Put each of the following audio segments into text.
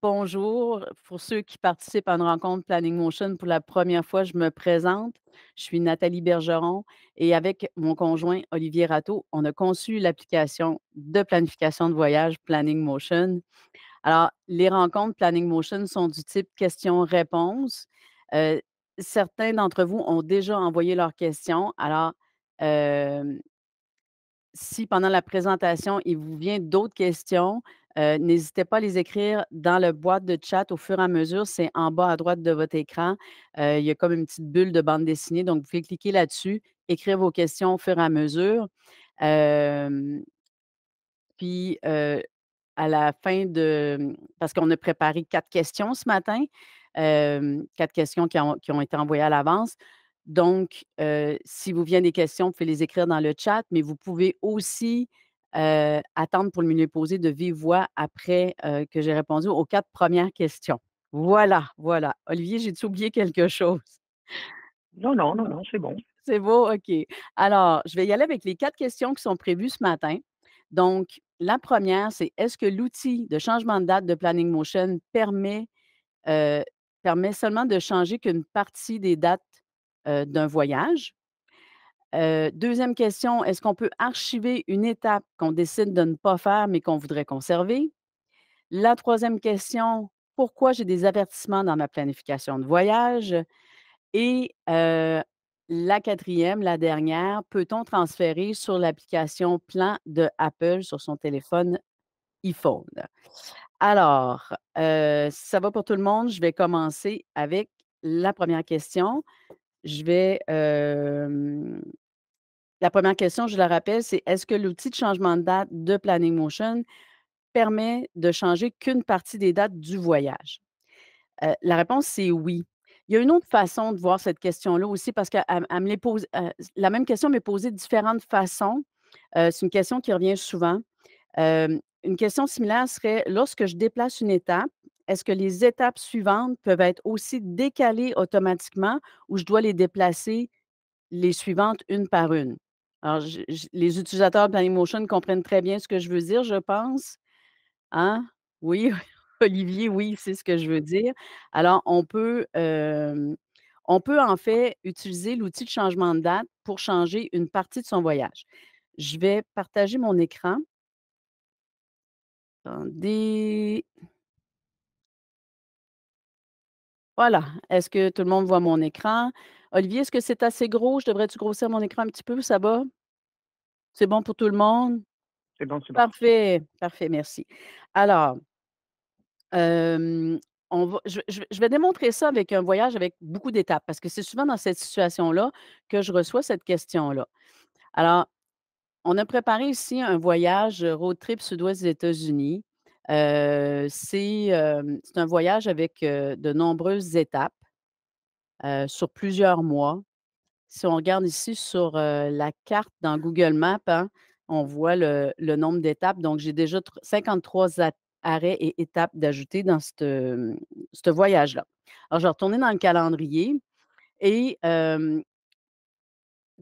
Bonjour. Pour ceux qui participent à une rencontre Planning Motion pour la première fois, je me présente. Je suis Nathalie Bergeron et avec mon conjoint Olivier Ratto, on a conçu l'application de planification de voyage Planning Motion. Alors, les rencontres Planning Motion sont du type questions-réponses. Euh, Certains d'entre vous ont déjà envoyé leurs questions. Alors, euh, si pendant la présentation, il vous vient d'autres questions, n'hésitez pas à les écrire dans le boîte de chat au fur et à mesure. C'est en bas à droite de votre écran. Il y a comme une petite bulle de bande dessinée, donc vous pouvez cliquer là-dessus, écrire vos questions au fur et à mesure. Hem, puis, à la fin de parce qu'on a préparé 4 questions ce matin, 4 questions qui ont été envoyées à l'avance. Donc, si vous vient des questions, vous pouvez les écrire dans le chat, mais vous pouvez aussi, attendre pour me les poser de vive voix après, que j'ai répondu aux 4 premières questions. Voilà, voilà. Olivier, j'ai-tu oublié quelque chose? Non, non, non, Non. non, c'est bon. C'est beau? OK. Alors, je vais y aller avec les 4 questions qui sont prévues ce matin. Donc, la première, c'est: est-ce que l'outil de changement de date de Planning Motion heu, permet seulement de changer qu'une partie des dates, d'un voyage? 2e question: est-ce qu'on peut archiver une étape qu'on décide de ne pas faire, mais qu'on voudrait conserver? La troisième question: pourquoi j'ai des avertissements dans ma planification de voyage? Et la quatrième, la dernière: peut-on transférer sur l'application Plan de Apple sur son téléphone iPhone? Alors, si ça va pour tout le monde, je vais commencer avec la première question. Je vais, la première question, je la rappelle, c'est: est-ce que l'outil de changement de date de Planning Motion permet de changer qu'une partie des dates du voyage? La réponse, c'est oui. Il y a une autre façon de voir cette question-là aussi parce qu'elle elle me les pose la même question m'est posée de différentes façons. C'est une question qui revient souvent. Une question similaire serait: lorsque je déplace une étape, est-ce que les étapes suivantes peuvent être aussi décalées automatiquement ou je dois les déplacer les suivantes une par une? Alors, les utilisateurs de Planimotion comprennent très bien ce que je veux dire, je pense. Hein? Oui, Olivier, oui, c'est ce que je veux dire. Alors, on peut en fait utiliser l'outil de changement de date pour changer une partie de son voyage. Je vais partager mon écran. Attendez. Voilà. Est-ce que tout le monde voit mon écran? Olivier, est-ce que c'est assez gros? Je devrais-tu grossir mon écran un petit peu? Ça va? C'est bon pour tout le monde? C'est bon, c'est bon. Parfait, parfait, merci. Alors, Hem, on va je vais démontrer ça avec un voyage avec beaucoup d'étapes parce que c'est souvent dans cette situation-là que je reçois cette question-là. Alors, on a préparé ici un voyage, road trip sud-ouest des États-Unis. C'est un voyage avec, de nombreuses étapes, sur plusieurs mois. Si on regarde ici sur, la carte dans Google Maps, hein, on voit le nombre d'étapes. Donc j'ai déjà 53 arrêts et étapes d'ajouter dans ce voyage-là. Alors je vais retourner dans le calendrier et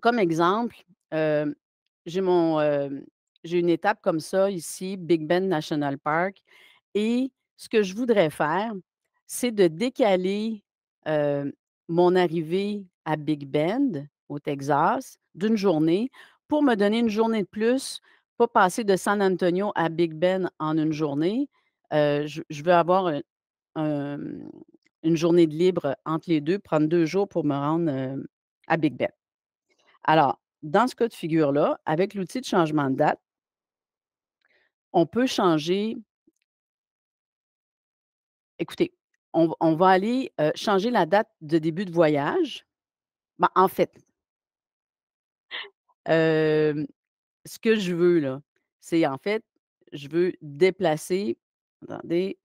comme exemple, hem, j'ai mon, j'ai une étape comme ça ici, Big Bend National Park, et ce que je voudrais faire, c'est de décaler, mon arrivée à Big Bend, au Texas, d'une journée pour me donner une journée de plus, pas passer de San Antonio à Big Bend en une journée. Je veux avoir un, une journée de libre entre les 2, prendre 2 jours pour me rendre, à Big Bend. Alors, dans ce cas de figure-là, avec l'outil de changement de date, on peut changer. Écoutez, on va aller, changer la date de début de voyage. Ben, en fait, hem, ce que je veux là, c'est en fait, je veux déplacer, attendez,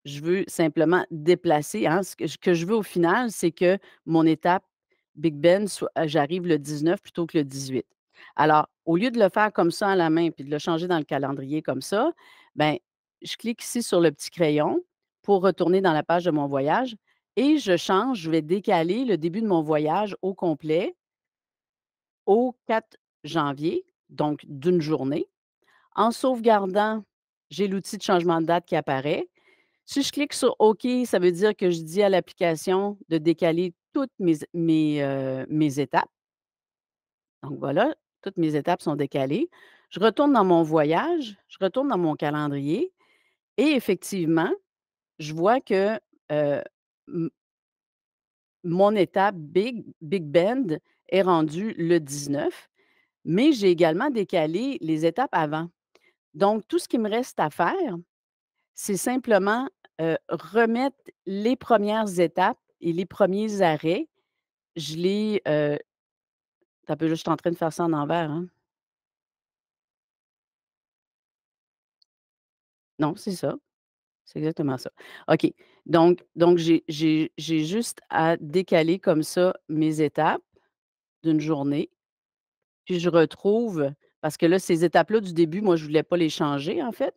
je veux simplement déplacer, hein, ce que je veux au final, c'est que mon étape Big Ben soit j'arrive le 19 plutôt que le 18. Alors, au lieu de le faire comme ça à la main, puis de le changer dans le calendrier comme ça, ben, je clique ici sur le petit crayon pour retourner dans la page de mon voyage et je vais décaler le début de mon voyage au complet au 4 janvier, donc d'une journée. En sauvegardant, j'ai l'outil de changement de date qui apparaît. Si je clique sur OK, ça veut dire que je dis à l'application de décaler toutes mes étapes. Donc voilà, toutes mes étapes sont décalées. Je retourne dans mon voyage, je retourne dans mon calendrier et effectivement, je vois que, heu, m mon étape Big Bend est rendue le 19, mais j'ai également décalé les étapes avant. Donc tout ce qui me reste à faire, c'est simplement, remettre les premières étapes et les premiers arrêts. Je les, attends un peu, là, je suis en train de faire ça en envers, hein. Non, c'est ça. C'est exactement ça. OK. Donc j'ai juste à décaler comme ça mes étapes d'une journée, puis je retrouve parce que là, ces étapes-là du début, moi, je voulais pas les changer, en fait.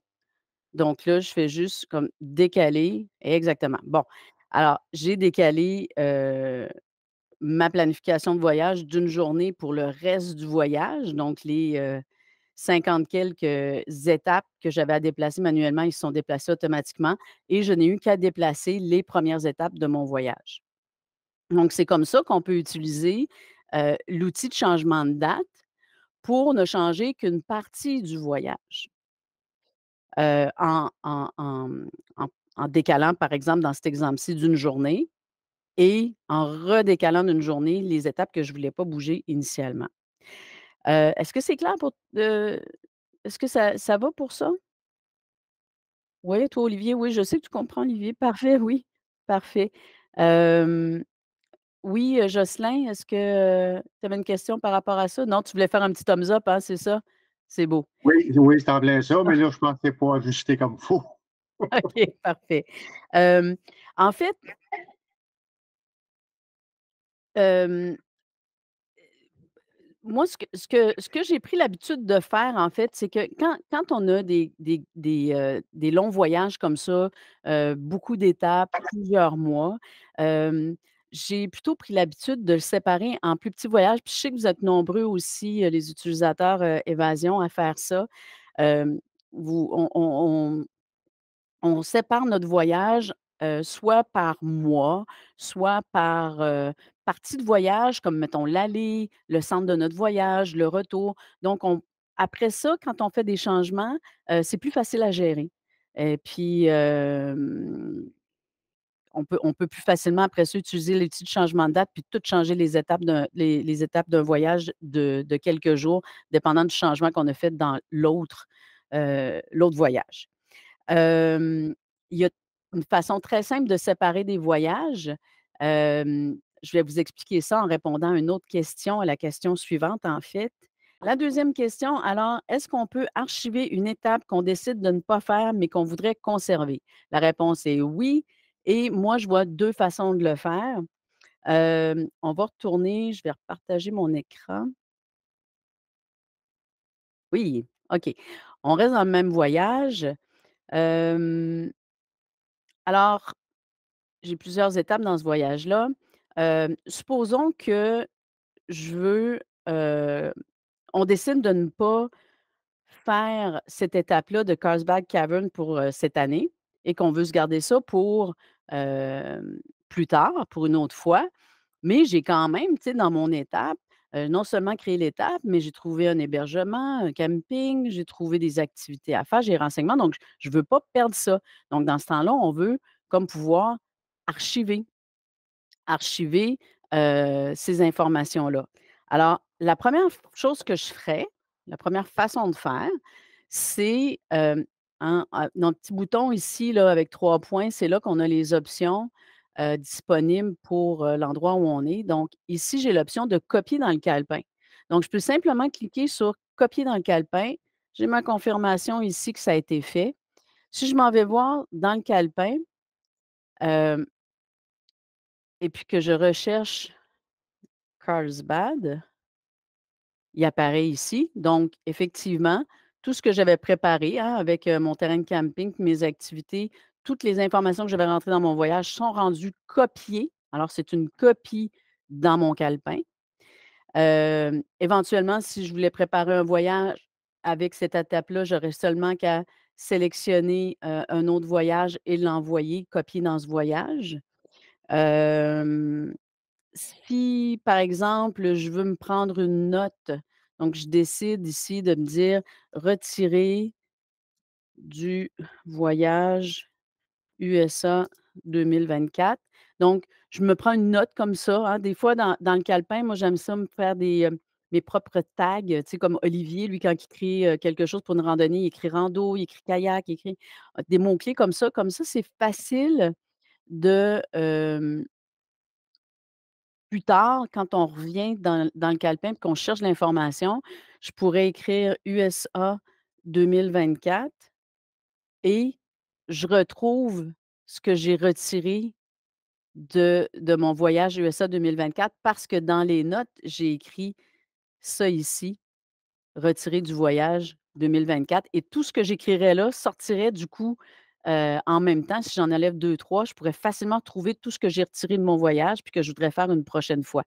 Donc là, je fais juste comme décaler exactement. Bon, alors j'ai décalé, ma planification de voyage d'une journée pour le reste du voyage, donc les, 50 quelques étapes que j'avais à déplacer manuellement, ils se sont déplacés automatiquement et je n'ai eu qu'à déplacer les premières étapes de mon voyage. Donc c'est comme ça qu'on peut utiliser, l'outil de changement de date pour ne changer qu'une partie du voyage, en décalant, par exemple, dans cet exemple-ci, d'une journée et en redécalant d'une journée les étapes que je ne voulais pas bouger initialement. Est-ce que c'est clair pour est-ce que ça va pour ça? Oui, toi, Olivier, oui, je sais que tu comprends, Olivier. Parfait, oui, parfait. Hem, oui, Jocelyn, est-ce que, tu avais une question par rapport à ça? Non, tu voulais faire un petit thumbs up, hein, c'est ça? C'est beau. Oui, oui, c'est en plein ça, mais là, je pensais pas ajuster comme il faut. OK, parfait. Hem, en fait, hem moi, ce que j'ai pris l'habitude de faire, en fait, c'est que quand on a des longs voyages comme ça, beaucoup d'étapes, plusieurs mois, hem, j'ai plutôt pris l'habitude de le séparer en plus petits voyages. Puis je sais que vous êtes nombreux aussi, les utilisateurs, Évasion à faire ça. Hem, vous on sépare notre voyage, soit par mois, soit par, partie de voyage, comme mettons l'aller, le centre de notre voyage, le retour. Donc après ça, quand on fait des changements, c'est plus facile à gérer et puis, on peut plus facilement après ça utiliser l'outil de changement de date puis tout changer les étapes d'un voyage de quelques jours, dépendant du changement qu'on a fait dans l'autre voyage. Hem, il y a une façon très simple de séparer des voyages. Je vais vous expliquer ça en répondant à une autre question, à la question suivante, en fait. La deuxième question, alors, est-ce qu'on peut archiver une étape qu'on décide de ne pas faire, mais qu'on voudrait conserver? La réponse est oui et moi, je vois 2 façons de le faire. On va retourner, je vais repartager mon écran. Oui, OK. On reste dans le même voyage. Hem, alors j'ai plusieurs étapes dans ce voyage-là. Supposons que je veux, on décide de ne pas faire cette étape-là de Carlsbad Cavern pour, cette année et qu'on veut se garder ça pour, plus tard, pour une autre fois. Mais j'ai quand même, tu sais, dans mon étape, non seulement créé l'étape, mais j'ai trouvé un hébergement, un camping, j'ai trouvé des activités à faire, j'ai les renseignements, donc je ne veux pas perdre ça. Donc dans ce temps-là, on veut comme pouvoir archiver. Archiver, ces informations-là. Alors, la première chose que je ferais, la première façon de faire, c'est, dans le petit bouton ici, là, avec 3 points, c'est là qu'on a les options, disponibles pour, l'endroit où on est. Donc ici, j'ai l'option de copier dans le calepin. Donc je peux simplement cliquer sur copier dans le calepin. J'ai ma confirmation ici que ça a été fait. Si je m'en vais voir dans le calepin, hem et puis que je recherche Carlsbad, il apparaît ici. Donc, effectivement, tout ce que j'avais préparé, hein, avec, mon terrain de camping, mes activités, toutes les informations que j'avais rentrées dans mon voyage sont rendues copiées. Alors, c'est une copie dans mon calepin. Éventuellement, si je voulais préparer un voyage avec cette étape-là, j'aurais seulement qu'à sélectionner, un autre voyage et l'envoyer, copier dans ce voyage. Hem, Si, par exemple, je veux me prendre une note, donc je décide ici de me dire: «Retirer du voyage USA 2024». Donc, je me prends une note comme ça, hein. Des fois, dans le calepin, moi, j'aime ça me faire mes propres tags, tu sais, comme Olivier, lui, quand il écrit, quelque chose pour une randonnée, il écrit rando, il écrit kayak, il écrit des mots-clés comme ça. Comme ça, c'est facile de, plus tard, quand on revient dans le calepin puis qu'on cherche l'information, je pourrais écrire USA 2024 et je retrouve ce que j'ai retiré de mon voyage USA 2024 parce que dans les notes, j'ai écrit ça ici, retiré du voyage 2024 et tout ce que j'écrirais là sortirait du coup, en même temps. Si j'en enlève deux trois, je pourrais facilement trouver tout ce que j'ai retiré de mon voyage puis que je voudrais faire une prochaine fois.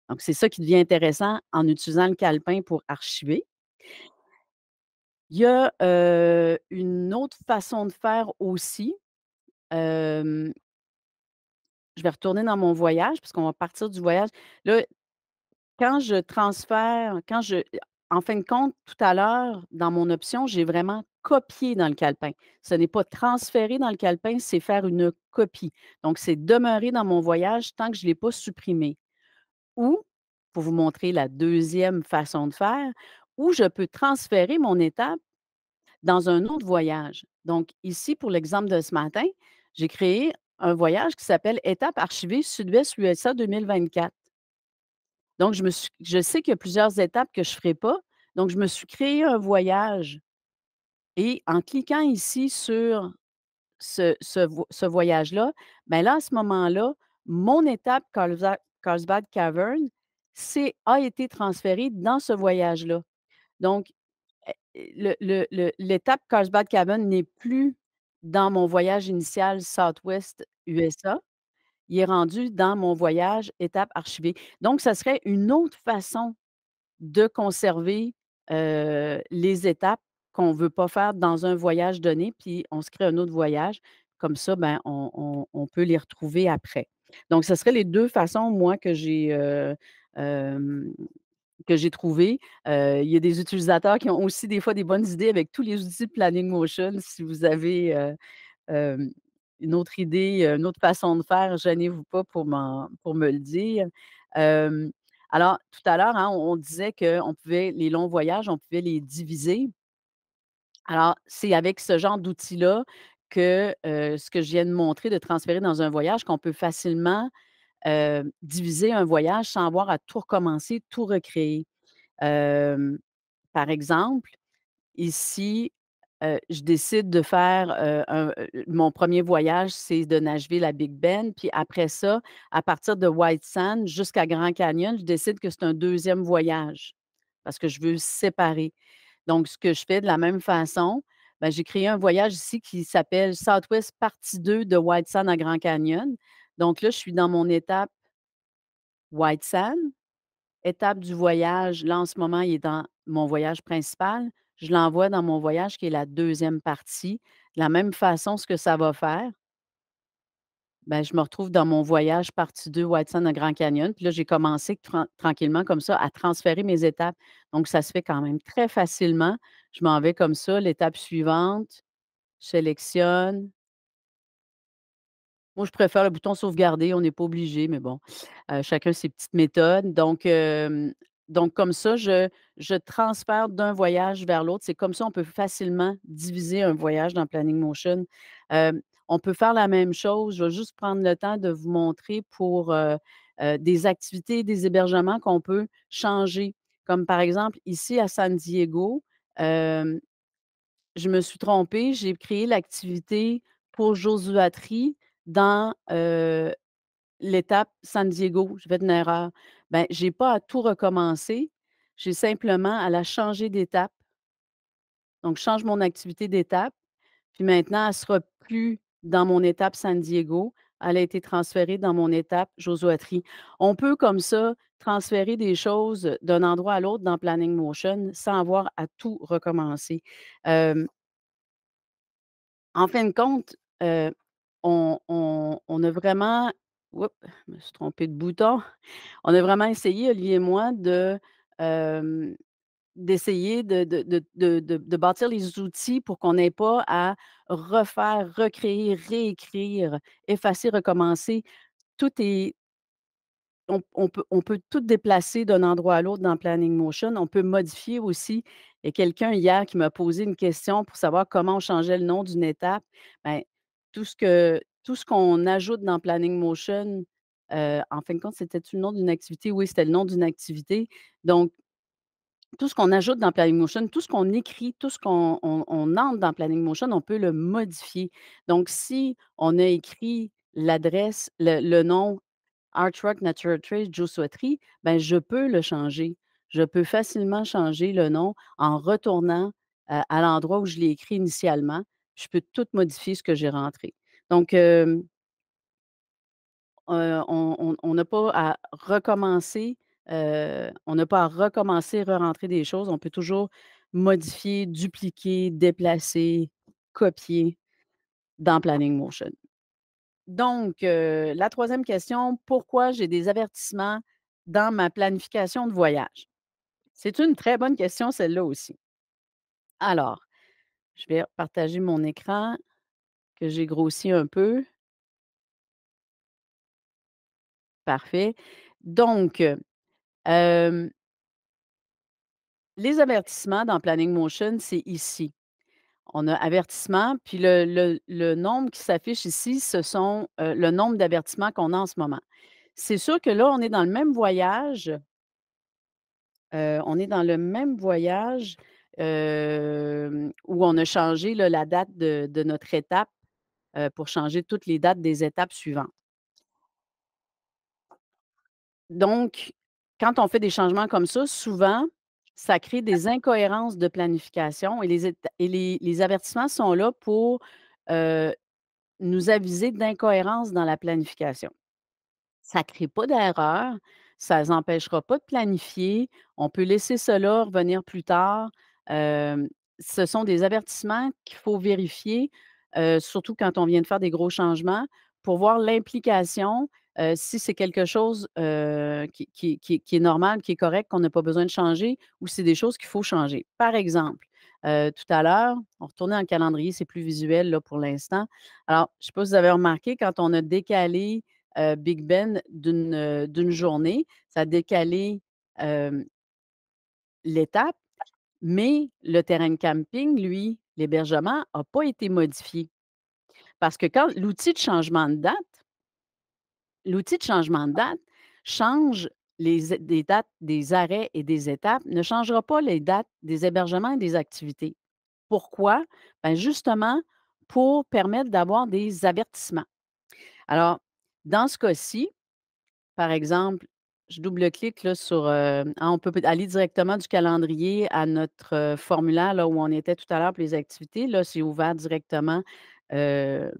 Donc c'est ça qui devient intéressant en utilisant le calepin pour archiver. Il y a, une autre façon de faire aussi. hem, je vais retourner dans mon voyage parce qu'on va partir du voyage. Là, quand je transfère, quand je en fin de compte, tout à l'heure, dans mon option, j'ai vraiment copié dans le calepin. Ce n'est pas transférer dans le calepin, c'est faire une copie. Donc, c'est demeurer dans mon voyage tant que je ne l'ai pas supprimé. Ou, pour vous montrer la deuxième façon de faire, où je peux transférer mon étape dans un autre voyage. Donc, ici, pour l'exemple de ce matin, j'ai créé un voyage qui s'appelle Étape archivée Sud-Ouest USA 2024. Donc, je sais qu'il y a plusieurs étapes que je ne ferai pas. Donc, je me suis créé un voyage et en cliquant ici sur ce voyage-là, ben là, à ce moment-là, mon étape Carlsbad Cavern a été transférée dans ce voyage-là. Donc, l'étape Carlsbad Cavern n'est plus dans mon voyage initial Southwest USA. Il est rendu dans mon voyage étape archivée. Donc, ça serait une autre façon de conserver, les étapes qu'on ne veut pas faire dans un voyage donné, puis on se crée un autre voyage. Comme ça, ben, on peut les retrouver après. Donc ce serait les 2 façons, moi, hem, que j'ai trouvées. Il y a des utilisateurs qui ont aussi des fois des bonnes idées avec tous les outils de Planning Motion. Si vous avez, une autre idée, une autre façon de faire, gênez-vous pas pour me le dire. Hem, alors tout à l'heure, hein, on disait qu'on pouvait les longs voyages, on pouvait les diviser. Alors, c'est avec ce genre d'outil-là que, ce que je viens de montrer, de transférer dans un voyage, qu'on peut facilement, diviser un voyage sans avoir à tout recommencer, tout recréer. Hem, Par exemple, ici, je décide de faire, mon premier voyage, c'est de Nashville à Big Bend, puis après ça, à partir de White Sand jusqu'à Grand Canyon, je décide que c'est un deuxième voyage parce que je veux séparer. Donc ce que je fais de la même façon, ben, j'ai créé un voyage ici qui s'appelle Southwest partie 2 de White Sand à Grand Canyon. Donc là, je suis dans mon étape White Sand. Étape du voyage, là, en ce moment, il est dans mon voyage principal. Je l'envoie dans mon voyage qui est la deuxième partie. De la même façon, ce que ça va faire, ben, je me retrouve dans mon voyage partie 2 White Sand à Grand Canyon. Puis là, j'ai commencé tranquillement comme ça à transférer mes étapes. Donc, ça se fait quand même très facilement. Je m'en vais comme ça, l'étape suivante, je sélectionne. Moi, je préfère le bouton sauvegarder, on n'est pas obligé, mais bon, chacun ses petites méthodes. Donc comme ça, je transfère d'un voyage vers l'autre. C'est comme ça, on peut facilement diviser un voyage dans Planning Motion. On peut faire la même chose. Je vais juste prendre le temps de vous montrer pour, des activités, des hébergements qu'on peut changer. Comme par exemple, ici à San Diego, hem, je me suis trompée, j'ai créé l'activité pour Joshua Tree dans, l'étape San Diego. J'ai fait une erreur. Ben, j'ai pas à tout recommencer, j'ai simplement à la changer d'étape. Donc je change mon activité d'étape, puis maintenant elle sera plus dans mon étape San Diego, elle a été transférée dans mon étape Joshua Tree. On peut comme ça transférer des choses d'un endroit à l'autre dans Planning Motion sans avoir à tout recommencer. Hem En fin de compte, on a vraiment oups, je me suis trompée de bouton. On a vraiment essayé, Olivier et moi, hem, d'essayer de bâtir les outils pour qu'on n'ait pas à refaire, recréer, réécrire, effacer, recommencer. Tout est on peut tout déplacer d'un endroit à l'autre dans Planning Motion. On peut modifier aussi. Il y a quelqu'un hier qui m'a posé une question pour savoir comment on changeait le nom d'une étape. Ben, tout ce qu'on ajoute dans Planning Motion, en fin de compte, c'était-tu le nom d'une activité? Oui, c'était le nom d'une activité. Donc, tout ce qu'on ajoute dans Planning Motion, tout ce qu'on écrit, tout ce qu'on entre dans Planning Motion, on peut le modifier. Donc, si on a écrit l'adresse, le nom Art Rock Natural Trace Joshua Tree, ben, je peux le changer. Je peux facilement changer le nom en retournant, à l'endroit où je l'ai écrit initialement. Je peux tout modifier ce que j'ai rentré. Donc, on n'a pas à recommencer, re-rentrer des choses. On peut toujours modifier, dupliquer, déplacer, copier dans Planning Motion. Donc, la troisième question, pourquoi j'ai des avertissements dans ma planification de voyage? C'est une très bonne question, celle-là aussi. Alors, je vais partager mon écran que j'ai grossi un peu. Parfait. Donc, hem, les avertissements dans Planning Motion, c'est ici. On a avertissement, puis le nombre qui s'affiche ici, ce sont, le nombre d'avertissements qu'on a en ce moment. C'est sûr que là, on est dans le même voyage, où on a changé là, la date de notre étape, pour changer toutes les dates des étapes suivantes. Donc, quand on fait des changements comme ça, souvent, ça crée des incohérences de planification et les avertissements sont là pour, heu, nous aviser d'incohérences dans la planification. Ça ne crée pas d'erreur, ça les empêchera pas de planifier. On peut laisser cela revenir plus tard. Hem, Ce sont des avertissements qu'il faut vérifier, surtout quand on vient de faire des gros changements, pour voir l'implication, si c'est quelque chose, qui est normal, qui est correct, qu'on n'a pas besoin de changer ou c'est des choses qu'il faut changer. Par exemple, tout à l'heure, on retournait dans le calendrier, c'est plus visuel là pour l'instant. Alors, je ne sais pas si vous avez remarqué quand on a décalé Big Ben d'une journée. Ça a décalé, hem, l'étape, mais le terrain de camping, lui, l'hébergement a pas été modifié. Parce que quand l'outil de changement de date change des dates des arrêts et des étapes, ne changera pas les dates des hébergements et des activités. Pourquoi? Ben, justement, pour permettre d'avoir des avertissements. Alors, dans ce cas-ci, par exemple, je double-clique là sur, on peut aller directement du calendrier à notre, formulaire là où on était tout à l'heure pour les activités. Là, c'est ouvert directement, heu,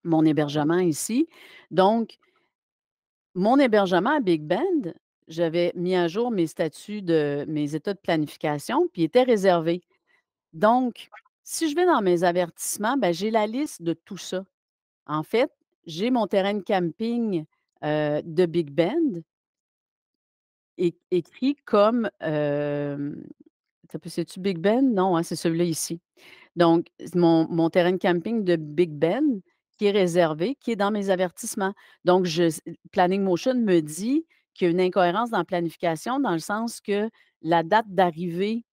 mon hébergement ici. Donc, mon hébergement à Big Bend, j'avais mis à jour mes statuts de mes états de planification, puis il était réservé. Donc, si je vais dans mes avertissements, ben, j'ai la liste de tout ça. En fait, j'ai mon terrain de camping, de Big Bend écrit comme, attends un peu, c'est-tu Big Ben? Non, hein, c'est celui-là ici. Donc, mon terrain de camping de Big Ben qui est réservé, qui est dans mes avertissements. Donc Planning Motion me dit qu'il y a une incohérence dans la planification, dans le sens que la date d'arrivée,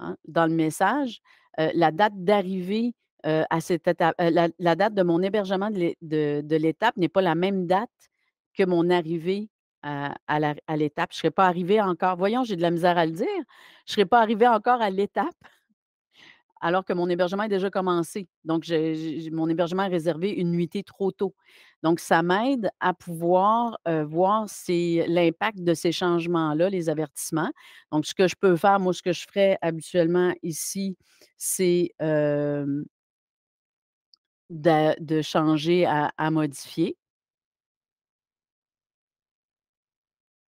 hein, dans le message, la date d'arrivée, à cette étape la date de mon hébergement de l'étape n'est pas la même date que mon arrivée à l'étape. Je ne serais pas arrivée encore voyons, j'ai de la misère à le dire. Je ne serais pas arrivée encore à l'étape alors que mon hébergement est déjà commencé. Donc j'ai mon hébergement est réservé une nuitée trop tôt. Donc ça m'aide à pouvoir, voir l'impact de ces changements-là, les avertissements. Donc ce que je peux faire, moi, ce que je ferais habituellement ici, c'est, de changer à modifier,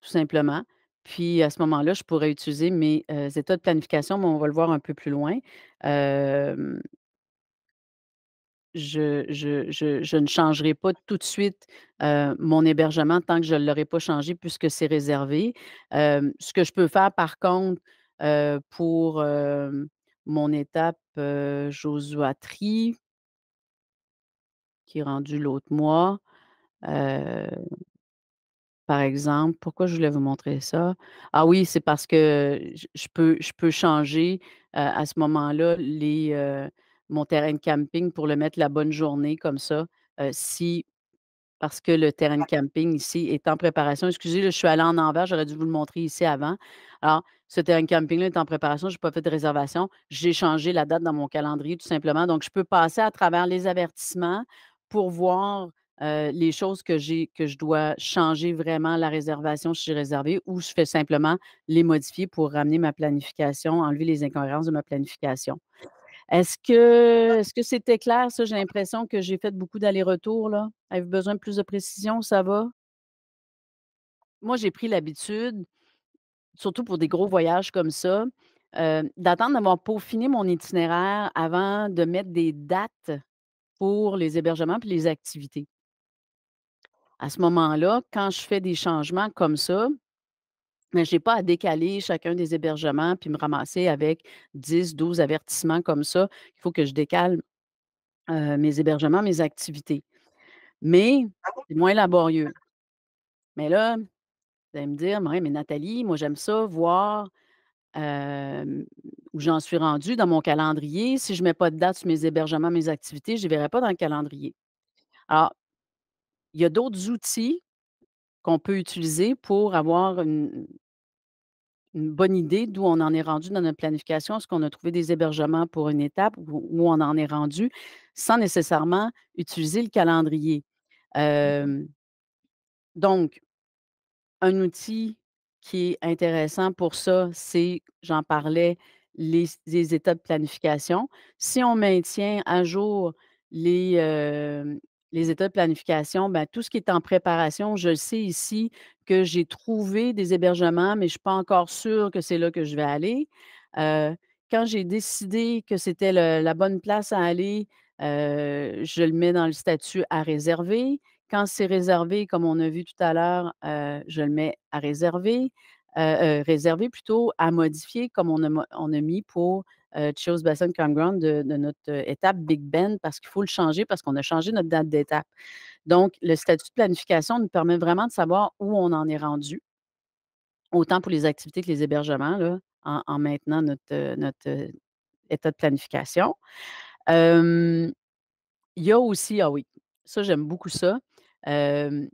tout simplement. Puis à ce moment-là, je pourrais utiliser mes, états de planification, mais on va le voir un peu plus loin. Hem je ne changerai pas tout de suite, mon hébergement tant que je ne l'aurai pas changé puisque c'est réservé. Ce que je peux faire par contre, pour, mon étape, Josuatry, qui est rendue l'autre mois, heu par exemple, pourquoi je voulais vous montrer ça? Ah oui, c'est parce que je peux changer, à ce moment-là, mon terrain de camping pour le mettre la bonne journée comme ça, si parce que le terrain de camping ici est en préparation. Excusez, là, je suis allée en envers, j'aurais dû vous le montrer ici avant. Alors, ce terrain de camping-là est en préparation, j'ai pas fait de réservation. J'ai changé la date dans mon calendrier tout simplement. Donc, je peux passer à travers les avertissements pour voir, les choses que je dois changer vraiment la réservation si j'ai réservé ou je fais simplement les modifier pour ramener ma planification, enlever les incohérences de ma planification. Est-ce que c'était clair ça? J'ai l'impression que j'ai fait beaucoup d'allers-retours là. Avez-vous besoin de plus de précision, ça va? Moi, j'ai pris l'habitude, surtout pour des gros voyages comme ça, d'attendre d'avoir peaufiné mon itinéraire avant de mettre des dates pour les hébergements puis les activités. À ce moment-là, quand je fais des changements comme ça, mais j'ai pas à décaler chacun des hébergements puis me ramasser avec 10, 12 avertissements comme ça. Il faut que je décale, mes hébergements, mes activités. Mais c'est moins laborieux. Mais là, vous allez me dire: «Ouais, mais Nathalie, moi j'aime ça voir, hem, où j'en suis rendue dans mon calendrier. Si je mets pas de date sur mes hébergements, mes activités, je les verrai pas dans le calendrier». Alors, il y a d'autres outils qu'on peut utiliser pour avoir une bonne idée d'où on en est rendu dans notre planification. Est-ce qu'on a trouvé des hébergements pour une étape, où on en est rendu, sans nécessairement utiliser le calendrier. Hem, donc un outil qui est intéressant pour ça, c'est, j'en parlais, les états de planification. Si on maintient à jour les, hem, les états de planification, ben, tout ce qui est en préparation, je le sais ici que j'ai trouvé des hébergements, mais je ne suis pas encore sûre que c'est là que je vais aller. Heu, Quand j'ai décidé que c'était la bonne place à aller, je le mets dans le statut «à réserver». Quand c'est réservé, comme on a vu tout à l'heure, je le mets à réserver, réservé plutôt, à modifier comme on a mis pour, Chios Basin Campground de notre, étape Big Bend parce qu'il faut le changer parce qu'on a changé notre date d'étape. Donc le statut de planification nous permet vraiment de savoir où on en est rendu, autant pour les activités que les hébergements là, en maintenant notre état de planification. Hem, il y a aussi ah oui, ça j'aime beaucoup ça, hem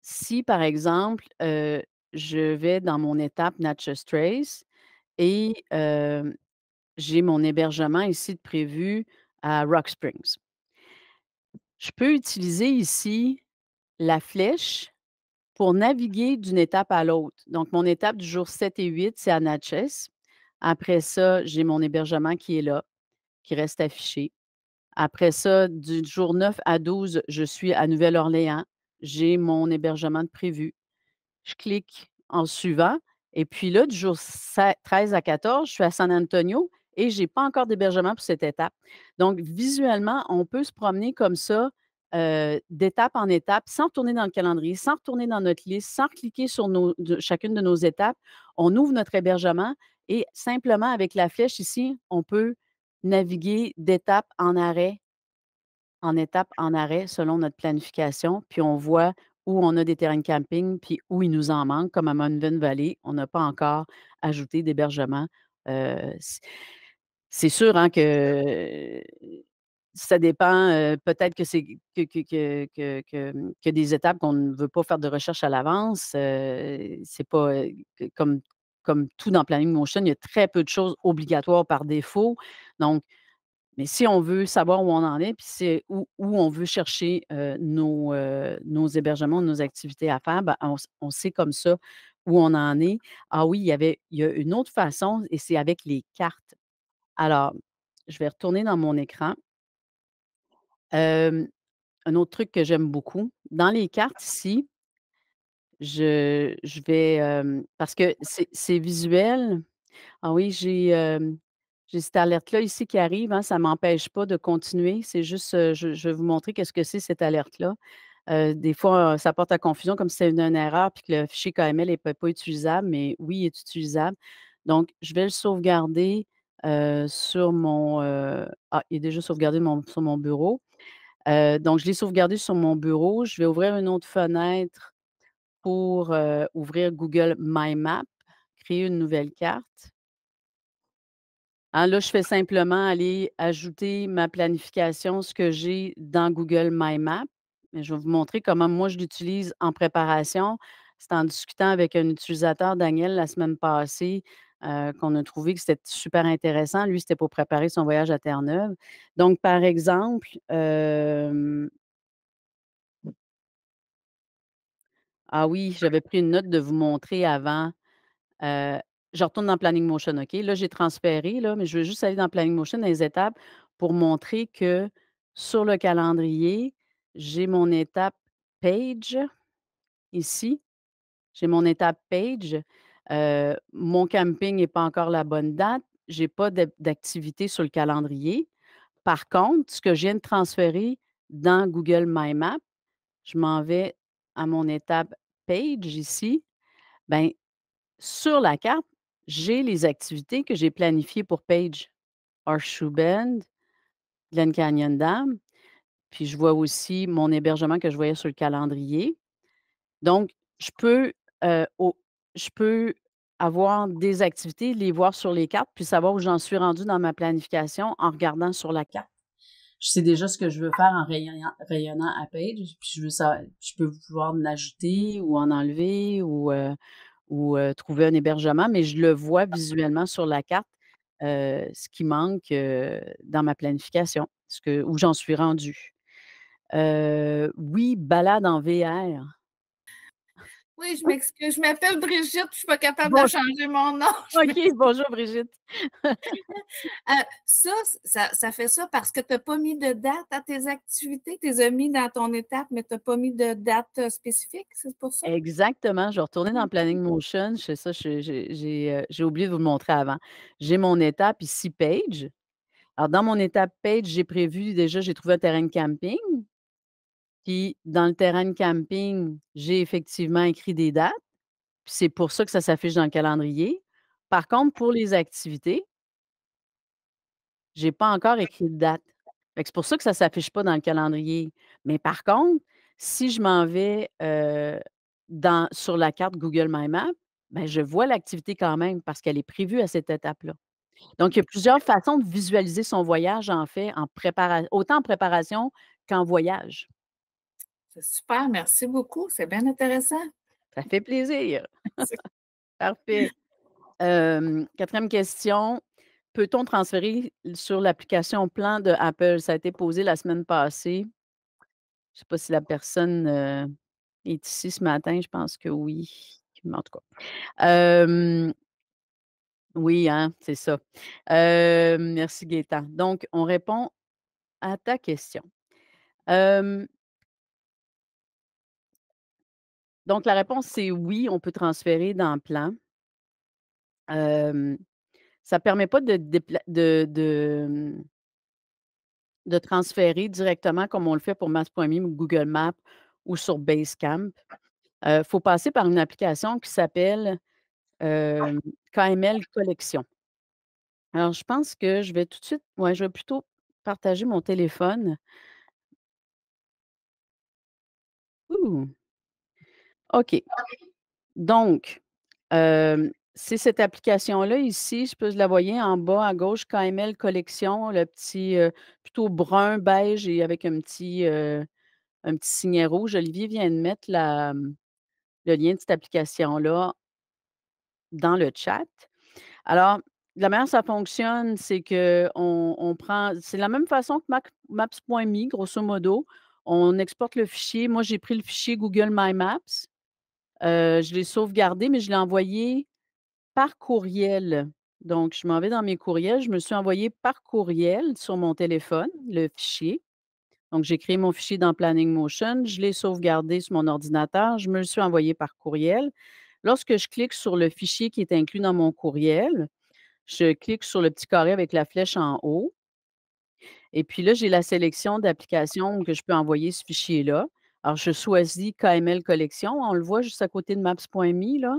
si, par exemple, je vais dans mon étape Natchez Trace et j'ai mon hébergement ici de prévu à Rock Springs. Je peux utiliser ici la flèche pour naviguer d'une étape à l'autre. Donc mon étape du jour 7 et 8, c'est à Natchez. Après ça, j'ai mon hébergement qui est là, qui reste affiché. Après ça, du jour 9 à 12, je suis à Nouvelle-Orléans. J'ai mon hébergement de prévu. Je clique en suivant et puis là, du jour 13 à 14, je suis à San Antonio et j'ai pas encore d'hébergement pour cette étape. Donc visuellement, on peut se promener comme ça, d'étape en étape, sans retourner dans le calendrier, sans retourner dans notre liste, sans cliquer sur chacune de nos étapes. On ouvre notre hébergement et simplement avec la flèche ici, on peut naviguer d'étape en étape, en arrêt selon notre planification, puis on voit où on a des terrains de camping, puis où il nous en manque, comme à Mountain Valley, on n'a pas encore ajouté d'hébergement. C'est sûr, hein, que ça dépend, peut-être que c'est que des étapes qu'on ne veut pas faire de recherche à l'avance, c'est pas, comme tout dans Planning Motion, il y a très peu de choses obligatoires par défaut. Donc mais si on veut savoir où on en est, puis c'est où on veut chercher, nos hébergements, nos activités à faire, ben, on sait comme ça où on en est. Ah oui, il y a une autre façon et c'est avec les cartes. Alors, je vais retourner dans mon écran. Hem, un autre truc que j'aime beaucoup, dans les cartes ici, je vais, parce que c'est visuel. Ah oui, J'ai cette alerte-là ici qui arrive, hein, ça m'empêche pas de continuer. C'est juste, je vais vous montrer qu'est-ce que c'est cette alerte-là. Des fois, ça porte à confusion comme si c'était une erreur puis que le fichier KML est pas utilisable, mais oui, il est utilisable. Donc je vais le sauvegarder, sur mon, il est déjà sauvegardé sur mon bureau. Donc je l'ai sauvegardé sur mon bureau. Je vais ouvrir une autre fenêtre pour, ouvrir Google My Maps, créer une nouvelle carte. Ah là, je fais simplement aller ajouter ma planification, ce que j'ai dans Google My Maps. Mais je vais vous montrer comment moi je l'utilise en préparation. C'est en discutant avec un utilisateur, Daniel, la semaine passée, qu'on a trouvé que c'était super intéressant. Lui, c'était pour préparer son voyage à Terre-Neuve. Donc, par exemple, ah oui, j'avais pris une note de vous montrer avant. Heu, je retourne dans Planning Motion, OK? Là, j'ai transféré, là, mais je veux juste aller dans Planning Motion, dans les étapes, pour montrer que sur le calendrier, j'ai mon étape Page, ici. J'ai mon étape Page. Mon camping n'est pas encore la bonne date. J'ai pas d'activité sur le calendrier. Par contre, ce que je viens de transférer dans Google My Maps, je m'en vais à mon étape Page, ici. Ben, sur la carte, j'ai les activités que j'ai planifiées pour Page. Horseshoe Bend, Glen Canyon Dam, puis je vois aussi mon hébergement que je voyais sur le calendrier. Donc je peux, au je peux avoir des activités, les voir sur les cartes, puis savoir où j'en suis rendue dans ma planification en regardant sur la carte. Je sais déjà ce que je veux faire en rayonnant à Page, puis je peux vouloir en ajouter ou en enlever ou trouver un hébergement, mais je le vois visuellement sur la carte, ce qui manque, dans ma planification, où j'en suis rendue. Oui, balade en VR. Oui, je m'excuse, je m'appelle Brigitte, je suis pas capable de Bon, changer mon nom. OK, bonjour Brigitte. Ça fait ça parce que tu as pas mis de date à tes activités? Tu les as mis dans ton étape, mais tu as pas mis de date, spécifique, c'est pour ça? Exactement, je vais retourner dans Planning Motion, je fais ça, j'ai oublié de vous le montrer avant. J'ai mon étape ici Page. Alors dans mon étape Page, j'ai trouvé un terrain de camping, puis dans le terrain de camping, j'ai effectivement écrit des dates. Puis c'est pour ça que ça s'affiche dans le calendrier. Par contre, pour les activités, j'ai pas encore écrit de date. Fait que c'est pour ça que ça s'affiche pas dans le calendrier. Mais par contre, si je m'en vais, sur la carte Google My Maps, ben, je vois l'activité quand même parce qu'elle est prévue à cette étape-là. Donc il y a plusieurs façons de visualiser son voyage, en fait, autant en préparation qu'en voyage. C'est super, merci beaucoup, c'est bien intéressant. Ça fait plaisir. C'est Parfait. 4e question. Peut-on transférer sur l'application Plan de Apple? Ça a été posé la semaine passée. Je ne sais pas si la personne, est ici ce matin, je pense que oui. Mais en tout cas. Oui, hein, c'est ça. Merci Gaétan. Donc, on répond à ta question. Hem, donc la réponse, c'est oui, on peut transférer dans Plan. Hem, ça permet pas de transférer directement comme on le fait pour Maps.me ou Google Maps ou sur Basecamp. Faut passer par une application qui s'appelle, KML Collection. Alors je pense que je vais tout de suite je vais plutôt partager mon téléphone. Ouh! OK. Donc, c'est cette application-là ici, je peux la voyez en bas à gauche, KML Collection, le petit, plutôt brun beige et avec un petit signet rouge. Olivier vient de mettre le lien de cette application-là dans le chat. Alors, la manière dont ça fonctionne, c'est qu'on prend c'est la même façon que maps.me, grosso modo. On exporte le fichier. Moi, j'ai pris le fichier Google My Maps. Je l'ai sauvegardé, mais je l'ai envoyé par courriel. Donc, je m'en vais dans mes courriels. Je me suis envoyé par courriel sur mon téléphone, le fichier. Donc, j'ai créé mon fichier dans Planning Motion. Je l'ai sauvegardé sur mon ordinateur. Je me le suis envoyé par courriel. Lorsque je clique sur le fichier qui est inclus dans mon courriel, Je clique sur le petit carré avec la flèche en haut et puis là, j'ai la sélection d'applications que je peux envoyer ce fichier-là. Alors, je choisis KML Collection. On le voit juste à côté de maps.me, là,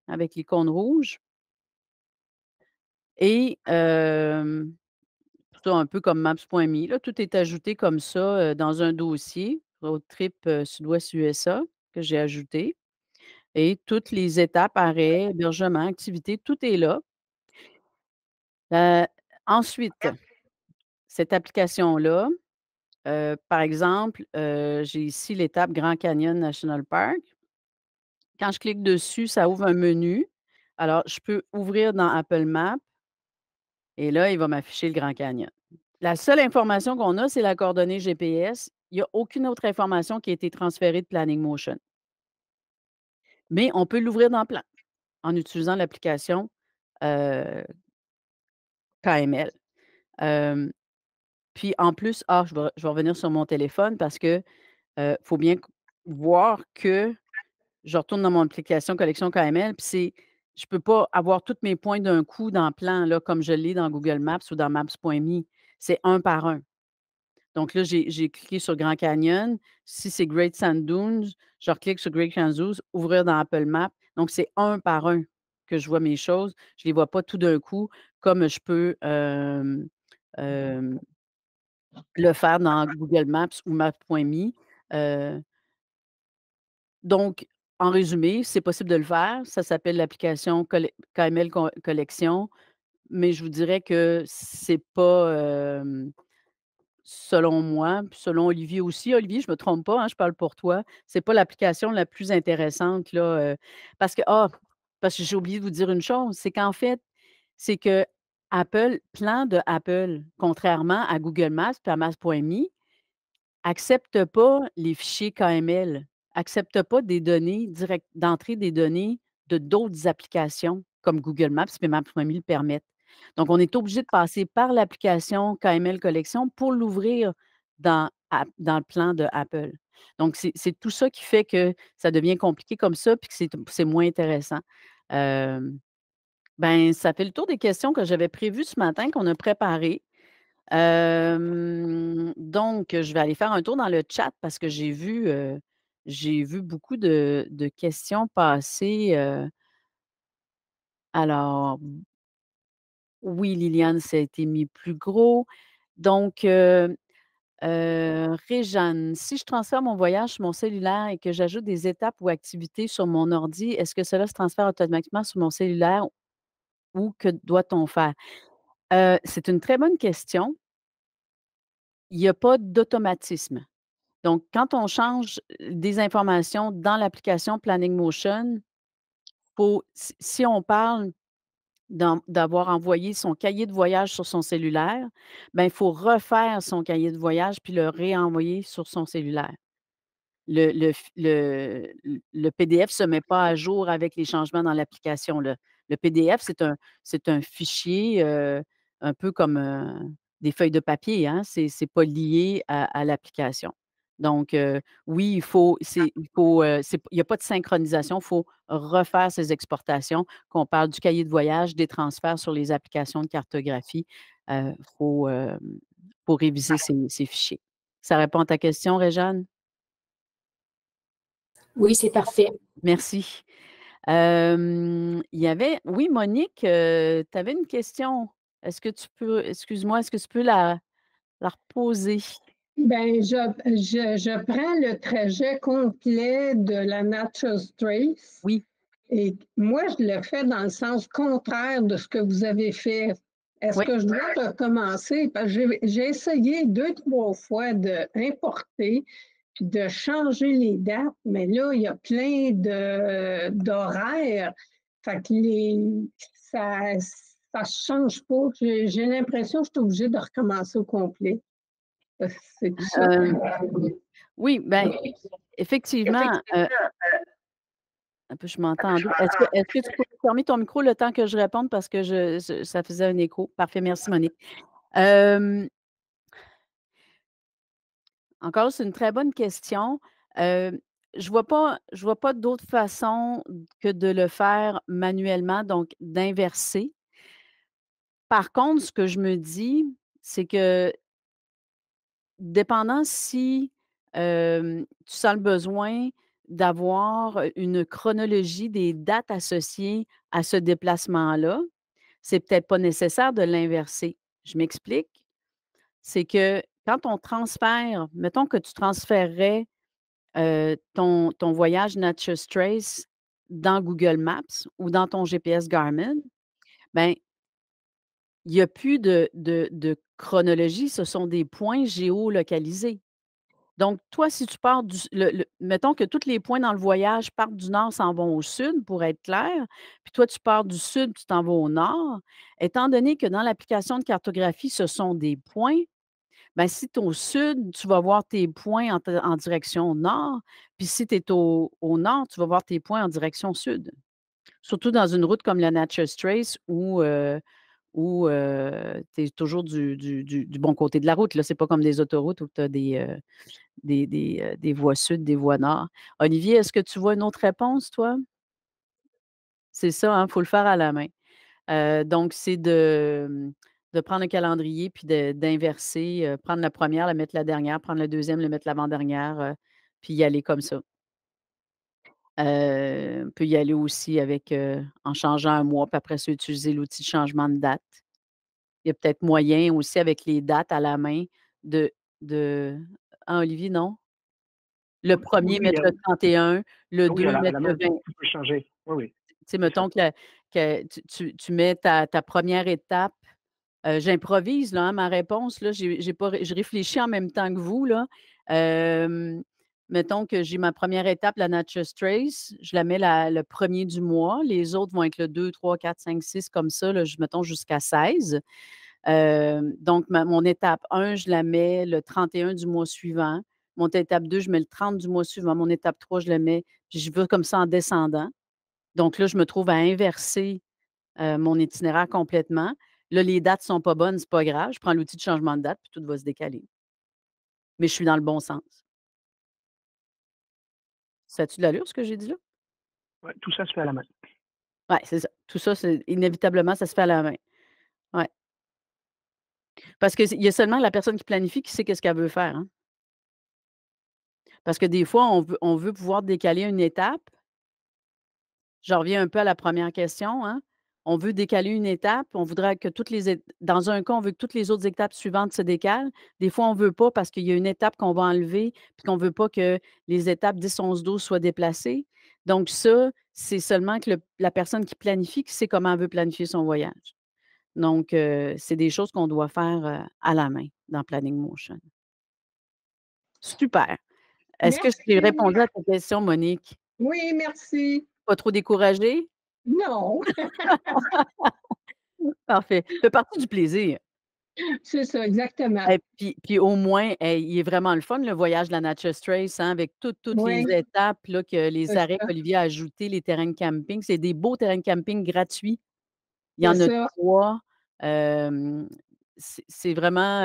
avec l'icône rouge et ça un peu comme maps.me, là, tout est ajouté comme ça, dans un dossier, road trip, Sud-Ouest USA que j'ai ajouté et toutes les étapes, arrêts, hébergement, activités, tout est là. Heu, ensuite, cette application-là, par exemple, j'ai ici l'étape Grand Canyon National Park. Quand je clique dessus, ça ouvre un menu. Alors, je peux ouvrir dans Apple Maps et là, il va m'afficher le Grand Canyon. La seule information qu'on a, c'est la coordonnée GPS. Il y a aucune autre information qui a été transférée de Planning Motion. Mais on peut l'ouvrir dans Plan en utilisant l'application, heu, KML. Hem, puis en plus, je vais revenir sur mon téléphone parce que, faut bien voir que je retourne dans mon application collection KML, puis je peux pas avoir tous mes points d'un coup dans Plan, là, comme je l'ai dans Google Maps ou dans maps.me. C'est un par un. Donc là, j'ai cliqué sur Grand Canyon. Si c'est Great Sand Dunes, je reclique sur Great Sand Dunes, ouvrir dans Apple Maps. Donc, c'est un par un que je vois mes choses. Je ne les vois pas tout d'un coup comme je peux hem, le faire dans Google Maps ou maps.me. Heu, donc, en résumé, c'est possible de le faire. Ça s'appelle l'application KML Collection, mais je vous dirais que c'est pas, selon moi, puis selon Olivier aussi. Olivier, je me trompe pas, hein, je parle pour toi. C'est pas l'application la plus intéressante là, parce que parce que j'ai oublié de vous dire une chose, c'est qu'en fait, c'est que Apple, Plan de Apple, contrairement à Google Maps puis à Maps.me, accepte pas les fichiers KML, accepte pas des données direct d'entrer des données de d'autres applications comme Google Maps et Maps.me le permettent. Donc, on est obligé de passer par l'application KML Collection pour l'ouvrir dans le plan de Apple. Donc, c'est tout ça qui fait que ça devient compliqué comme ça puis que c'est moins intéressant. Hem, ben, ça fait le tour des questions que j'avais prévues ce matin, qu'on a préparées. Donc, je vais aller faire un tour dans le chat parce que j'ai vu beaucoup de questions passer, alors oui, Liliane, ça a été mis plus gros. Donc, Réjeanne, si je transfère mon voyage sur mon cellulaire et que j'ajoute des étapes ou activités sur mon ordi, est-ce que cela se transfère automatiquement sur mon cellulaire ou que doit-on faire? C'est une très bonne question. Il y a pas d'automatisme. Donc, quand on change des informations dans l'application Planning Motion, si on parle d'avoir envoyé son cahier de voyage sur son cellulaire, ben, il faut refaire son cahier de voyage puis le réenvoyer sur son cellulaire. Le PDF se met pas à jour avec les changements dans l'application. Le PDF, c'est un fichier, un peu comme, des feuilles de papier, hein. C'est pas lié à l'application. Donc, oui, il y a pas de synchronisation, il faut refaire ces exportations, qu'on parle du cahier de voyage, des transferts sur les applications de cartographie. Il faut réviser ces fichiers. Ça répond à ta question, Réjeanne? Oui, c'est parfait. Merci. Il y avait oui, Monique, tu avais une question. Excuse-moi, est-ce que tu peux la reposer? Ben, je prends le trajet complet de la Natchez Trace Oui, et moi, je le fais dans le sens contraire de ce que vous avez fait. Est-ce oui. que je dois recommencer? Parce que j'ai essayé 2, 3 fois d'importer puis de changer les dates, mais là, il y a plein d'horaires. Fait que ça change pas. J'ai l'impression que je suis obligée de recommencer au complet. C'est ça. Oui, ben, effectivement, un peu, je m'entends en double. Est-ce que tu peux fermer ton micro le temps que je réponde parce que ça faisait un écho? Parfait, merci Monique. Hem, Encore là, c'est une très bonne question. Hem, je vois pas d'autre façon que de le faire manuellement, donc d'inverser. Par contre, ce que je me dis, c'est que dépendant si, tu sens le besoin d'avoir une chronologie des dates associées à ce déplacement-là, c'est peut-être pas nécessaire de l'inverser. Je m'explique. C'est que quand on transfère mettons que tu transférerais, ton voyage Natchez Trace dans Google Maps ou dans ton GPS Garmin, ben, il y a plus de chronologie, ce sont des points géolocalisés. Donc toi, si tu pars du mettons que tous les points dans le voyage partent du nord, s'en vont au sud, pour être clair, puis toi, tu pars du sud, tu t'en vas au nord. Étant donné que dans l'application de cartographie, ce sont des points, ben, si tu es au sud, tu vas voir tes points en direction nord, puis si tu es au nord, tu vas voir tes points en direction sud. Surtout dans une route comme la Natchez Trace où tu es toujours du bon côté de la route, là. C'est pas comme des autoroutes où tu as des voies sud, des voies nord. Olivier, est-ce que tu vois une autre réponse, toi? C'est ça, hein, faut le faire à la main. Donc c'est de prendre un calendrier puis d'inverser, prendre la première, la mettre la dernière, prendre la deuxième, le mettre l'avant-dernière, puis y aller comme ça. On peut y aller aussi avec, en changeant un mois, puis après ça, utiliser l'outil de changement de date. Il y a peut-être moyen aussi avec les dates à la main de de ah, Olivier, non? Le Oui, premier oui, mettre le 31, le oui, 2 à mettre la le main, 20. tout peut changer. Oui, oui, Tu sais, c'est ça. mettons que tu mets ta première étape, j'improvise là, hein, ma réponse là, j'ai pas ré je réfléchis en même temps que vous là. Hem, Mettons que j'ai ma première étape, la Natchez Trace, je la mets le premier du mois, les autres vont être le 2, 3, 4, 5, 6 comme ça là, mettons jusqu'à 16. Donc mon étape 1, je la mets le 31 du mois suivant. Mon étape 2, je mets le 30 du mois suivant. Mon étape 3, je la mets puis je vais comme ça en descendant. Donc là, je me trouve à inverser, mon itinéraire complètement. Là, les dates sont pas bonnes, c'est pas grave. Je prends l'outil de changement de date, puis tout va se décaler. Mais je suis dans le bon sens. Ça a-tu de l'allure ce que j'ai dit là? Ouais, tout ça se fait à la main. Ouais, c'est ça. Tout ça, c'est inévitablement, ça se fait à la main. Ouais. Parce que il y a seulement la personne qui planifie qui sait qu'est-ce qu'elle veut faire, hein. Parce que des fois, on veut pouvoir décaler une étape. Je reviens un peu à la première question, hein. On veut décaler une étape, on voudrait que toutes les ét dans un cas, on veut que toutes les autres étapes suivantes se décalent. Des fois, on ne veut pas parce qu'il y a une étape qu'on va enlever, puis qu'on ne veut pas que les étapes 10, 11, 12 soient déplacées. Donc ça, c'est seulement que la personne qui planifie qui sait comment elle veut planifier son voyage. Donc c'est des choses qu'on doit faire, à la main dans Planning Motion. Super. Est-ce que j'ai Merci. répondu à ta question, Monique? Oui, merci. Pas trop découragée? Non, Parfait. Ça fait partie du plaisir. c'est ça, exactement. Et puis au moins, il est vraiment le fun le voyage de la Natchez Trace, hein, avec toutes les Oui, étapes là, que les c'est arrêts ça, qu'Olivier a ajoutés, les terrains de camping. C'est des beaux terrains de camping gratuits. Il y c'est en a ça. 3. Hem, c'est vraiment,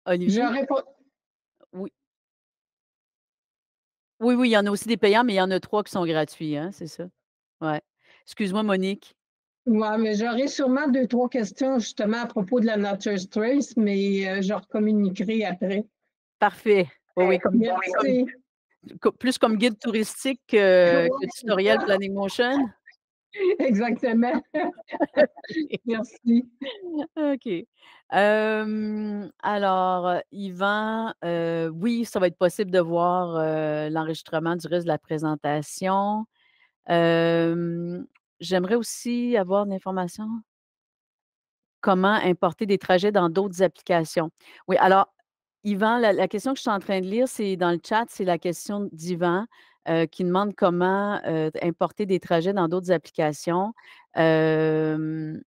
Olivier? J'aurais pas. Oui. Oui, oui, il y en a aussi des payants, mais il y en a 3 qui sont gratuits, hein, c'est ça. Ouais. Excuse-moi Monique. Ouais, mais j'aurais sûrement 2, 3 questions justement à propos de la Nature's Trace, mais je recommuniquerai après. Parfait. Oui, oui, Merci. plus comme guide touristique que tutoriel Planning Motion? Exactement. Merci. OK. Alors, Yvan, oui, ça va être possible de voir, l'enregistrement du reste de la présentation. Hem, J'aimerais aussi avoir de l'information. Comment importer des trajets dans d'autres applications? Oui, alors, Yvan, la question que je suis en train de lire, c'est dans le chat, c'est la question d'Yvan, qui demande comment, importer des trajets dans d'autres applications. Hem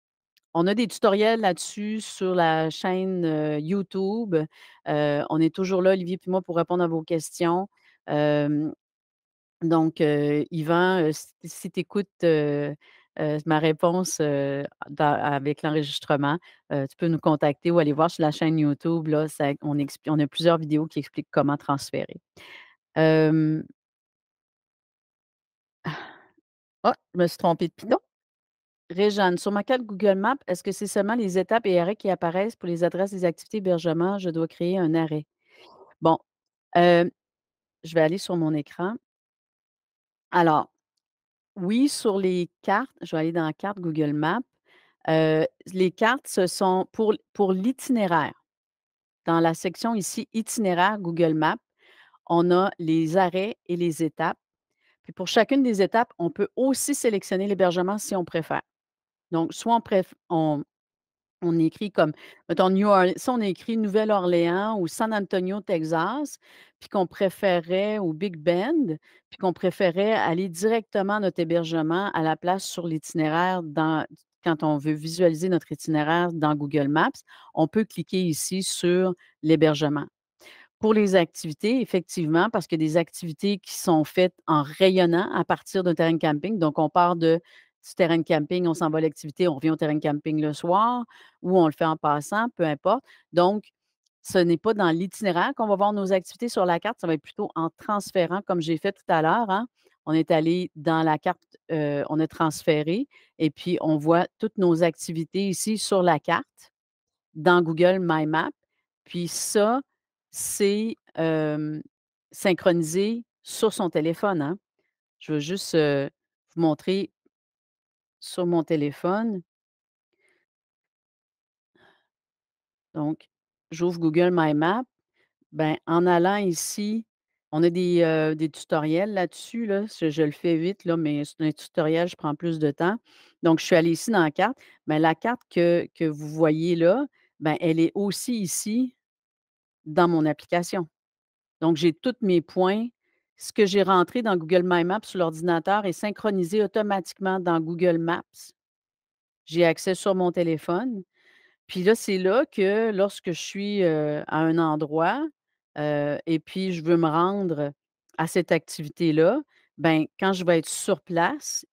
On a des tutoriels là-dessus sur la chaîne, YouTube. On est toujours là, Olivier puis moi, pour répondre à vos questions. Hem, donc, Yvan, si tu écoutes, ma réponse, avec l'enregistrement, tu peux nous contacter ou aller voir sur la chaîne YouTube, là, on a plusieurs vidéos qui expliquent comment transférer. Hem, ah, je me suis trompée de piton. Réjeanne, sur ma carte Google Maps, est-ce que c'est seulement les étapes et arrêts qui apparaissent pour les adresses des activités hébergement? Je dois créer un arrêt. Bon, je vais aller sur mon écran. Alors, oui, sur les cartes, je vais aller dans carte Google Maps. Les cartes, ce sont pour l'itinéraire. Dans la section ici, itinéraire Google Maps, on a les arrêts et les étapes. Puis pour chacune des étapes, on peut aussi sélectionner l'hébergement si on préfère. Donc, soit on écrit comme, mettons, si on écrit Nouvelle-Orléans ou San Antonio, Texas, puis qu'on préférait ou Big Bend, puis qu'on préférait aller directement à notre hébergement à la place sur l'itinéraire quand on veut visualiser notre itinéraire dans Google Maps, on peut cliquer ici sur l'hébergement. Pour les activités, effectivement, parce qu'il y a des activités qui sont faites en rayonnant à partir d'un terrain de camping. Donc, on part du terrain de camping, on s'en va à l'activité, on revient au terrain de camping le soir ou on le fait en passant, peu importe. Donc, ce n'est pas dans l'itinéraire qu'on va voir nos activités sur la carte, ça va être plutôt en transférant, comme j'ai fait tout à l'heure, hein. On est allé dans la carte, on a transféré et puis on voit toutes nos activités ici sur la carte dans Google My Maps. Puis ça, c'est, synchronisé sur son téléphone, hein. Je veux juste, vous montrer sur mon téléphone. Donc, j'ouvre Google My Maps. Ben, en allant ici, on a des tutoriels là-dessus, là. Je le fais vite, là, mais c'est un tutoriel, je prends plus de temps. Donc, je suis allée ici dans la carte. Ben, la carte que vous voyez là, ben, elle est aussi ici dans mon application. Donc, j'ai tous mes points. Ce que j'ai rentré dans Google My Maps sur l'ordinateur est synchronisé automatiquement dans Google Maps. J'ai accès sur mon téléphone. Puis là, c'est là que lorsque je suis, à un endroit, et puis je veux me rendre à cette activité-là, ben, quand je vais être sur place,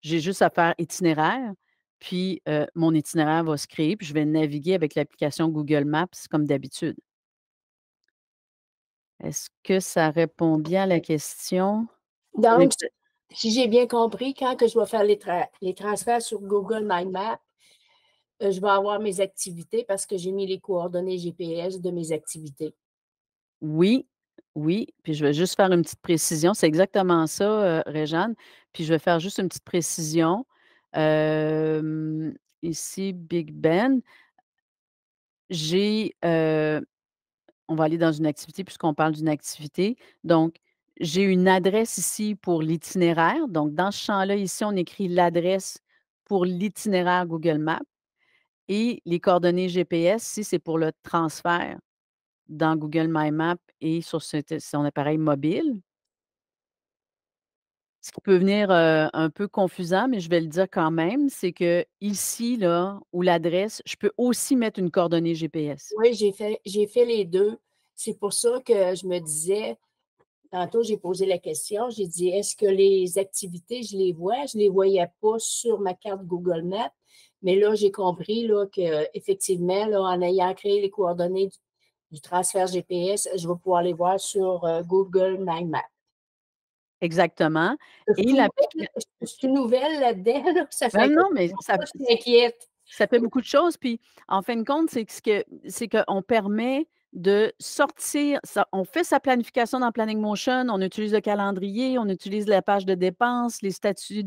j'ai juste à faire itinéraire, puis, mon itinéraire va se créer, puis je vais naviguer avec l'application Google Maps comme d'habitude. Est-ce que ça répond bien à la question? Donc, si j'ai bien compris, quand que je vais faire les transferts sur Google My Maps, je vais avoir mes activités parce que j'ai mis les coordonnées GPS de mes activités. Oui, oui, puis je vais juste faire une petite précision. C'est exactement ça, Réjeanne. Puis je vais faire juste une petite précision. Hem, Ici, Big Ben, j'ai, on va aller dans une activité puisqu'on parle d'une activité. Donc, j'ai une adresse ici pour l'itinéraire. Donc, dans ce champ-là, ici, on écrit l'adresse pour l'itinéraire Google Maps et les coordonnées GPS, si c'est pour le transfert dans Google My Maps et sur son appareil mobile. Ce qui peut venir, un peu confusant, mais je vais le dire quand même, c'est que ici là, où l'adresse, je peux aussi mettre une coordonnée GPS. Oui, j'ai fait les 2. C'est pour ça que je me disais tantôt, j'ai posé la question, j'ai dit: «Est-ce que les activités, je les vois?» Je ne les voyais pas sur ma carte Google Maps, mais là, j'ai compris là qu'effectivement, là, en ayant créé les coordonnées du transfert GPS, je vais pouvoir les voir sur, Google My Maps. Exactement Je suis et toute l'appli nouvelle je suis nouvelle là-dedans, là, ça non, fait non, mais ça que je m'inquiète. ça fait beaucoup de choses, puis en fin de compte, c'est qu'on permet de sortir on fait sa planification dans Planning Motion, on utilise le calendrier, on utilise la page de dépenses, les statuts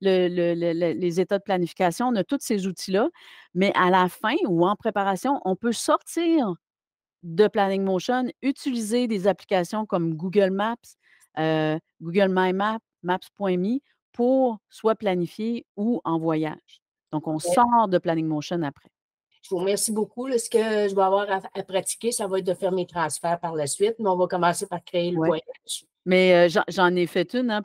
les états de planification, on a tous ces outils-là, mais à la fin ou en préparation, on peut sortir de Planning Motion, utiliser des applications comme Google Maps, Google My Maps, Maps.me pour soit planifier ou en voyage. Donc, on sort de Planning Motion après. Je vous remercie beaucoup, là. Ce que je vais avoir à pratiquer, ça va être de faire mes transferts par la suite, mais on va commencer par créer le Ouais. voyage. Mais, j'en ai fait une, hein,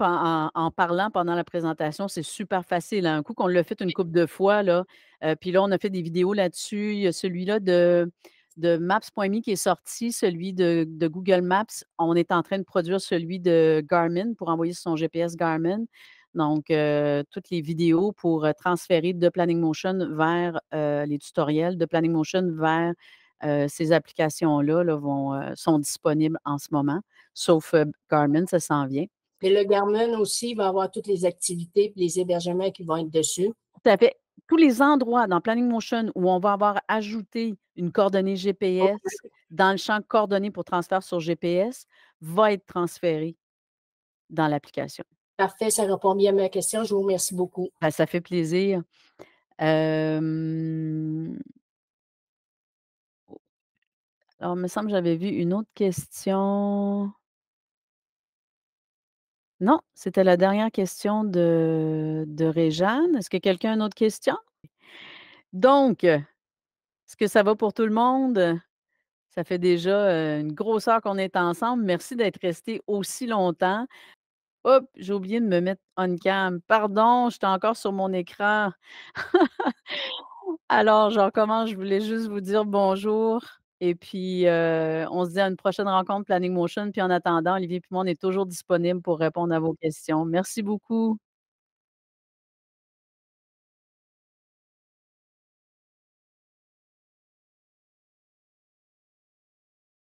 en parlant pendant la présentation, c'est super facile, hein. Un coup qu'on l'a fait une couple de fois, là, puis là, on a fait des vidéos là-dessus. Il y a celui-là de Maps.me qui est sorti, celui de Google Maps. On est en train de produire celui de Garmin pour envoyer sur son GPS Garmin. Donc, toutes les vidéos pour, transférer de Planning Motion vers, les tutoriels, de Planning Motion vers, ces applications-là, là, sont disponibles en ce moment. Sauf, Garmin, ça s'en vient. Puis le Garmin aussi va avoir toutes les activités et les hébergements qui vont être dessus. Tout à fait. Tous les endroits dans Planning Motion où on va avoir ajouté une coordonnée GPS OK. dans le champ coordonnées pour transfert sur GPS va être transféré dans l'application. Parfait, ça répond bien à ma question. Je vous remercie beaucoup. Ben, ça fait plaisir. Hem, alors, il me semble que j'avais vu une autre question. Non, c'était la dernière question de Réjeanne. Est-ce que quelqu'un a une autre question? Donc, est-ce que ça va pour tout le monde? Ça fait déjà, une grosse heure qu'on est ensemble. Merci d'être restés aussi longtemps. Hop, j'ai oublié de me mettre on cam. Pardon, j'étais encore sur mon écran. Alors, je recommence. Je voulais juste vous dire bonjour et puis, on se dit à une prochaine rencontre Planning Motion. Puis en attendant, Olivier puis moi, on est toujours disponibles pour répondre à vos questions. Merci beaucoup.